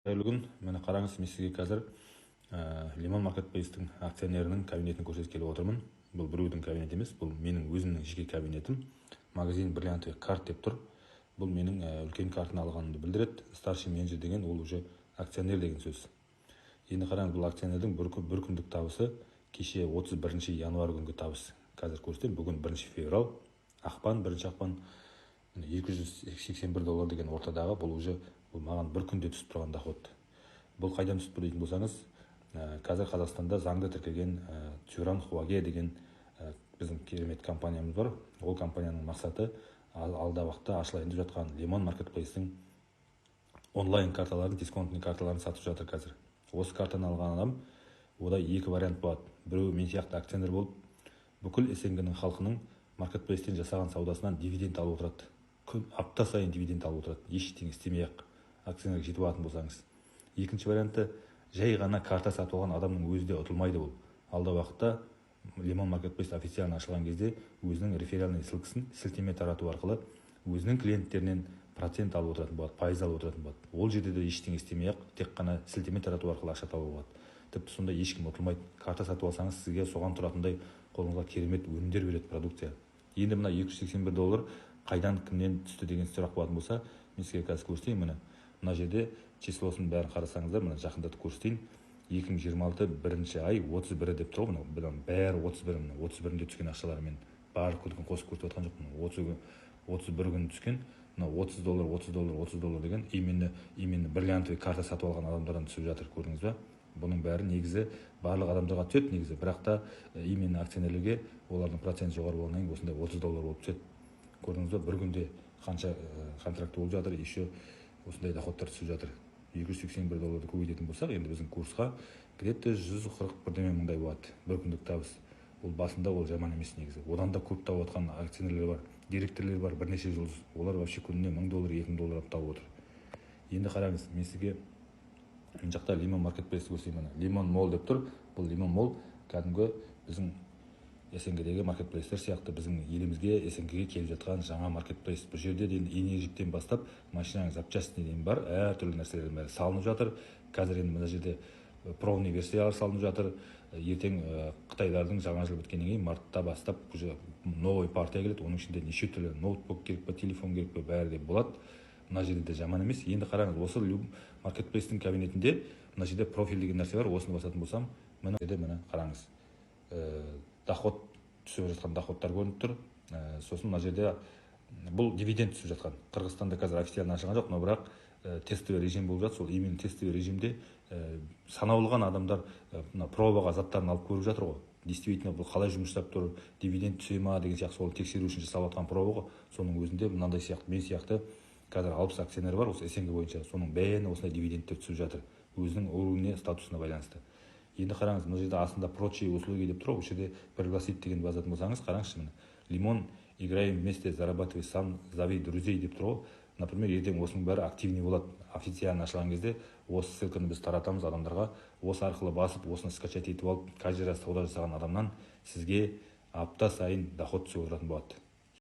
Қайырлы күн, мені қараңыз, мен сізге қазір Лимон маркетплейстің акционерінің кабинетін көрсеткелі отырмын. Бұл біреудің кабинеті емес, бұл менің өзімнің жеке кабинетім. Магазин бриллиантовый карт деп тұр. Бұл менің үлкен картын алғанымды білдіреді. Старший менеджер деген ол уже акционер деген сөз. Енді қараңыз, бұл акционердің бір күндік табысы кеше 31 январь күнгі табыс. Қазір көрсетемін, бүгін 1 февраль, бірінші ақпан $281 деген ортадағы, бұл уже маған бір күнде түсіп тұрған доход. Бұл қайдан түсіп тұр дейтін болсаңыз, қазір Қазақстанда заңды тіркелген Цюран Хуаге деген біздің керемет компаниямыз бар. Ол компанияның мақсаты алда уақытта ашылайын деп жатқан Лимон маркетплейстің онлайн карталарын, дисконтный карталарын сатып жатыр қазір. Осы картаны алған адам, ода екі вариант болады. Біреу мен сияқты акционер болып, бүкіл СНГ-ның халқының маркетплейстен жасаған саудасынан дивиденд алып отырады. Апта сайын дивиденд алып отырады. Ештеңе істемей-ақ акционерге жетіп алатын болсаңыз. Екінші варианты, жай ғана карта сатып алған адамның өзі де ұтылмайды бұл. Алда уақытта Лимон маркетплейс официально ашылған кезде өзінің реферальный ссылкасын сілтеме тарату арқылы өзінің клиенттерінен процент алып отыратын болады, пайыз алып отыратын болады. Ол жерде де ештеңе істемей-ақ тек қана сілтеме тарату арқылы ақша табуға болады. Тіпті сонда ешкім ұтылмайды. Карта сатып алсаңыз, сізге соған тұратындай қолыңызға керемет өнімдер береді продукция. Енді мына $281 қайдан, кімнен түсті деген сұрақ болатын болса, мен сізге қазір көрсетейін. Мына жерде числосын бәрін қарасаңыздар, мына жақындатып көрсетейін. 2026 бірінші ай 31 деп тұр. Бұдан бәрі 31-інде түскен ақшалармен барлық күнін қосып көрсетіп жатқан жоқпын. 31 күн түскен, $30 деген именно бриллиантовый карта сатып алған адамдардан түсіп жатыр, көрдіңіз бе? Бұның бәрі негізі барлық адамдарға түседі негізі, бірақ та именно акционерлерге олардың процент жоғары болғаннан кейін осындай $30 болып түседі. Көрдіңіз бе? Бір күнде қанша контракт болып жатыр, еще осындай доходтар түсіп жатыр. $281 көбейтетін болсақ, енді біздің курсқа где-то 141 мыңдай болады бір күндік табыс. Ол басында ол жаман емес негізі. Одан да көп тауып отқан акционерлер бар, директорлер бар, бірнеше жұлдыз. Олар вообще күніне $1000, $2000 тауып отыр. Енді қараңыз, мен сізге мына жақта Лимон маркетплейсті көрсетейін. Лимон Мол деп тұр. Бұл Лимон Мол кәдімгі біздің СНГ-дегі маркетплейстер сияқты біздің елімізге, СНГ-ге келіп жатқан жаңа маркетплейс. Бұл жерде энергетиктен бастап машинаның запчастіне дейін бар, әртүрлі нәрселердің бәрі салынып жатыр. Қазір енді мына жерде пробный версиялар салынып жатыр. Ертең Қытайлардың жаңа жыл біткеннен кейін мартта бастап уже новый партия келеді. Оның ішінде неше түрлі ноутбук керек пе, телефон керек пе, бәрі де болады. Мына жерде де жаман емес. Енді қараңыз, осы маркетплейстің кабинетінде мына жерде профиль деген нәрсе бар. Осыны басатын болсам, мына қараңыз. Доход түсіп жатқан доходтар көрініп тұр. Сосын мына жерде бұл дивиденд түсіп жатқан. Қырғызстанда қазір официально ашылған жоқ, но бірақ тестовый режим болып жатыр. Сол именно тестовый режимде санаулыған адамдар пробаға заттарын алып көріп жатыр ғой. Действительно бұл қалай жұмыс жасап тұр, дивиденд түсе ма деген сияқты соны тексеру үшін жасап жатқан проба ғой. Соның өзінде мынандай сияқты, мен сияқты қазір 60 акционер бар осы СНГ бойынша. Соның бәріне осындай дивидендтер түсіп жатыр. Өзінің уровне, статусына байланысты. Енді қараңыз, мына жерде астында прочие услуги деп тұр. Осы жерде пригласить деген базатын болсаңыз, қараңызшы міне. Лимон, играем вместе, зарабатывай сам, зови друзей деп тұр ғой. Например, ертең осының бәрі активный болады. Официально ашылған кезде осы ссылканы біз таратамыз адамдарға. Осы арқылы басып, осыны скачать етіп алып, каждый раз сауда жасаған адамнан сізге апта сайын доход түсіп отыратын болады.